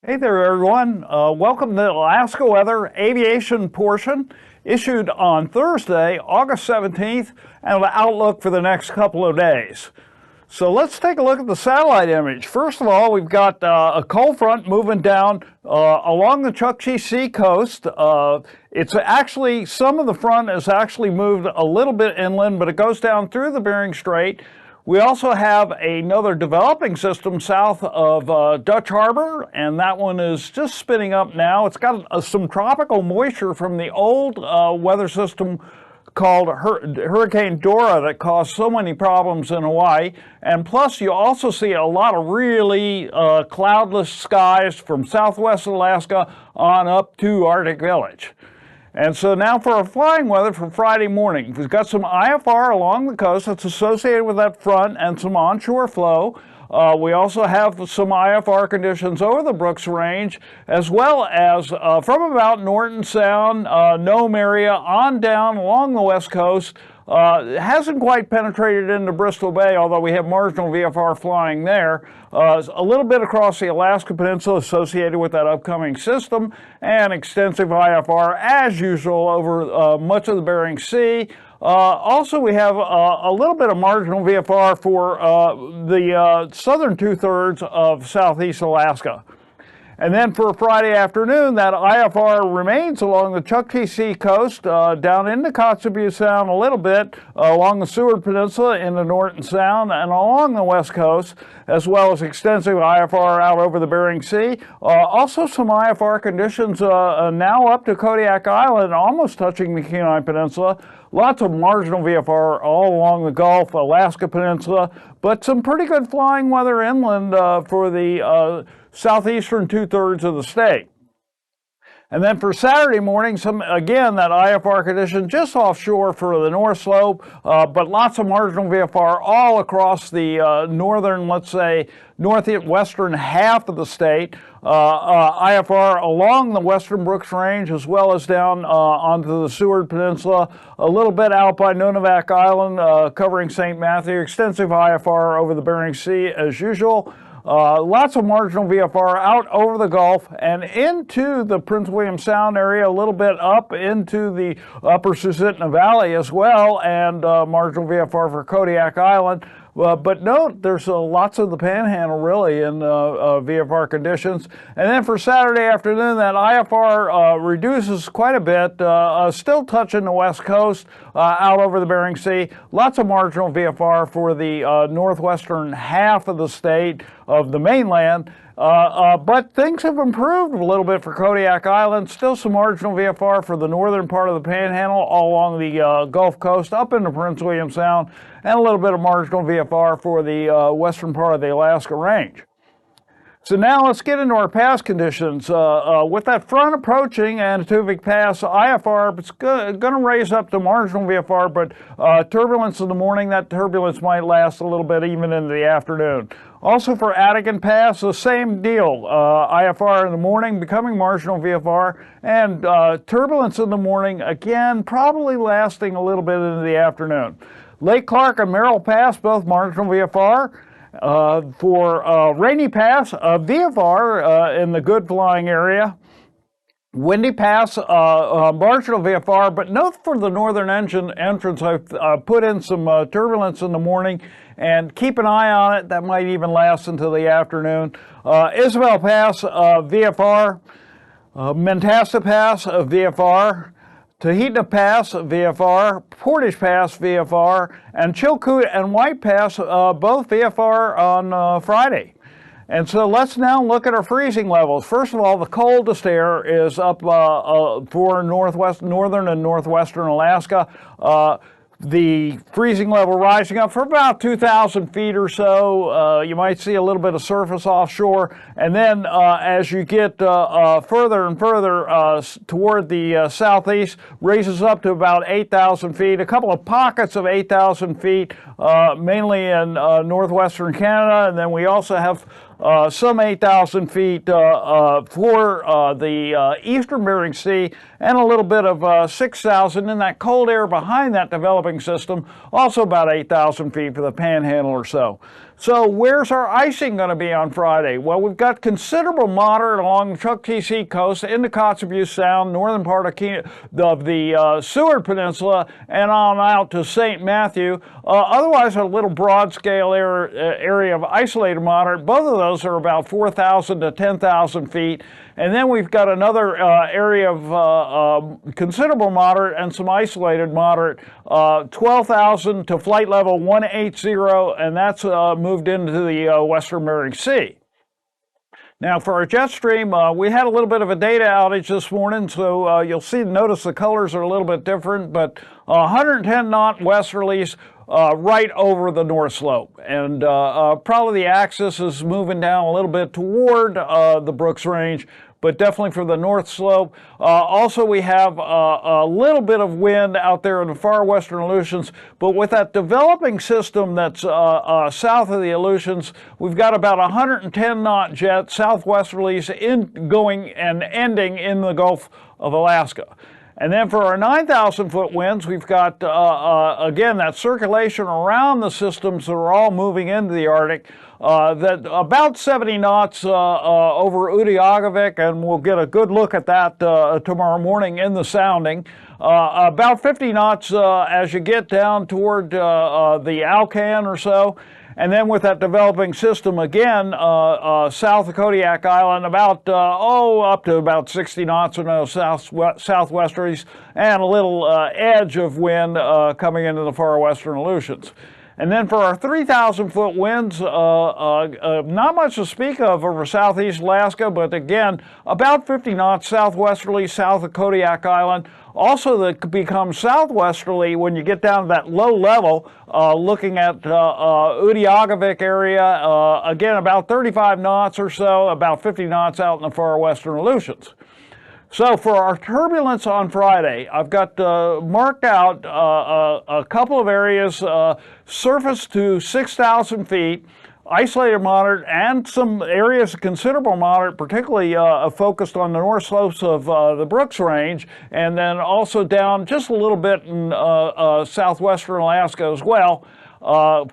Hey there, everyone. Welcome to the Alaska Weather Aviation portion, issued on Thursday, August 17th, and the outlook for the next couple of days. So let's take a look at the satellite image. First of all, we've got a cold front moving down along the Chukchi Sea coast. It's actually, some of the front is actually moved a little bit inland, but it goes down through the Bering Strait. We also have another developing system south of Dutch Harbor, and that one is just spinning up now. It's got some tropical moisture from the old weather system called Hurricane Dora that caused so many problems in Hawaii. And plus, you also see a lot of really cloudless skies from southwest Alaska on up to Arctic Village. And so now for our flying weather for Friday morning. We've got some IFR along the coast that's associated with that front and some onshore flow. We also have some IFR conditions over the Brooks Range, as well as from about Norton Sound, Nome area, on down along the west coast. It hasn't quite penetrated into Bristol Bay, although we have marginal VFR flying there. A little bit across the Alaska Peninsula associated with that upcoming system, and extensive IFR as usual over much of the Bering Sea. Also, we have a little bit of marginal VFR for the southern two-thirds of southeast Alaska. And then for Friday afternoon, that IFR remains along the Chukchi Sea coast, down into Kotzebue Sound a little bit, along the Seward Peninsula into Norton Sound, and along the west coast, as well as extensive IFR out over the Bering Sea. Also some IFR conditions now up to Kodiak Island, almost touching the Kenai Peninsula. Lots of marginal VFR all along the Gulf, Alaska Peninsula, but some pretty good flying weather inland for the southeastern two-thirds of the state. And then for Saturday morning, again, that IFR condition just offshore for the north slope, but lots of marginal VFR all across the northern, let's say, northwestern half of the state. IFR along the western Brooks Range, as well as down onto the Seward Peninsula, a little bit out by Nunivak Island, covering St. Matthew, extensive IFR over the Bering Sea as usual. Lots of marginal VFR out over the Gulf and into the Prince William Sound area, a little bit up into the upper Susitna Valley as well, and marginal VFR for Kodiak Island. But note, there's lots of the Panhandle really in VFR conditions. And then for Saturday afternoon, that IFR reduces quite a bit, still touching the west coast out over the Bering Sea. Lots of marginal VFR for the northwestern half of the state of the mainland. But things have improved a little bit for Kodiak Island. Still some marginal VFR for the northern part of the Panhandle, all along the Gulf Coast, up into Prince William Sound, and a little bit of marginal VFR for the western part of the Alaska Range. So now let's get into our pass conditions. With that front approaching and Tuvik Pass, IFR, it's going to raise up to marginal VFR, but turbulence in the morning, that turbulence might last a little bit even into the afternoon. Also for Adigan Pass, the same deal. IFR in the morning becoming marginal VFR, and turbulence in the morning, again, probably lasting a little bit into the afternoon. Lake Clark and Merrill Pass, both marginal VFR. For Rainy Pass, VFR in the good flying area. Windy Pass, marginal VFR, but note for the northern entrance, I've put in some turbulence in the morning, and keep an eye on it. That might even last until the afternoon. Isabel Pass, VFR. Mentasta Pass, VFR. Tahitna Pass, VFR, Portage Pass, VFR, and Chilkoot and White Pass, both VFR on Friday. And so let's now look at our freezing levels. First of all, the coldest air is up for northern and northwestern Alaska. The freezing level rising up for about 2,000 feet or so. You might see a little bit of surface offshore. And then as you get further and further toward the southeast, raises up to about 8,000 feet. A couple of pockets of 8,000 feet, mainly in northwestern Canada. And then we also have some 8,000 feet for the eastern Bering Sea, and a little bit of 6,000 in that cold air behind that developing system, also about 8,000 feet for the Panhandle or so. So where's our icing going to be on Friday? Well, we've got considerable moderate along the Chukchi Sea coast into Kotzebue Sound, northern part of the Seward Peninsula, and on out to St. Matthew. Otherwise, a little broad-scale area of isolated moderate. Both of those are about 4,000 to 10,000 feet. And then we've got another area of considerable moderate and some isolated moderate, 12,000 to flight level 180, and that's moved into the Western Bering Sea. Now for our jet stream, we had a little bit of a data outage this morning, so you'll notice the colors are a little bit different, but 110 knot westerlies right over the North Slope. And probably the axis is moving down a little bit toward the Brooks Range, but definitely for the North Slope. Also, we have a little bit of wind out there in the far western Aleutians, but with that developing system that's south of the Aleutians, we've got about 110 knot jet southwesterlies going and ending in the Gulf of Alaska. And then for our 9,000 foot winds, we've got, again, that circulation around the systems that are all moving into the Arctic, that about 70 knots over Utqiagvik, and we'll get a good look at that tomorrow morning in the sounding. About 50 knots as you get down toward the Alcan or so. And then with that developing system again, south of Kodiak Island, about, up to about 60 knots or no southwesterlies, and a little edge of wind coming into the far western Aleutians. And then for our 3,000 foot winds, not much to speak of over southeast Alaska, but again, about 50 knots southwesterly south of Kodiak Island. Also, that becomes southwesterly when you get down to that low level, looking at Utqiagvik area, again, about 35 knots or so, about 50 knots out in the far western Aleutians. So for our turbulence on Friday, I've got marked out a couple of areas, surface to 6,000 feet, isolated moderate, and some areas of considerable moderate, particularly focused on the north slopes of the Brooks Range, and then also down just a little bit in southwestern Alaska as well.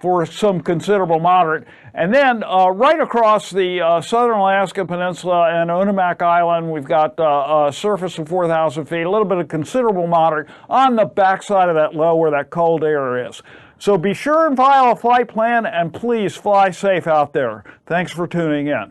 For some considerable moderate. And then right across the southern Alaska Peninsula and Unimak Island, we've got a surface of 4,000 feet, a little bit of considerable moderate on the backside of that low where that cold air is. So be sure and file a flight plan, and please fly safe out there. Thanks for tuning in.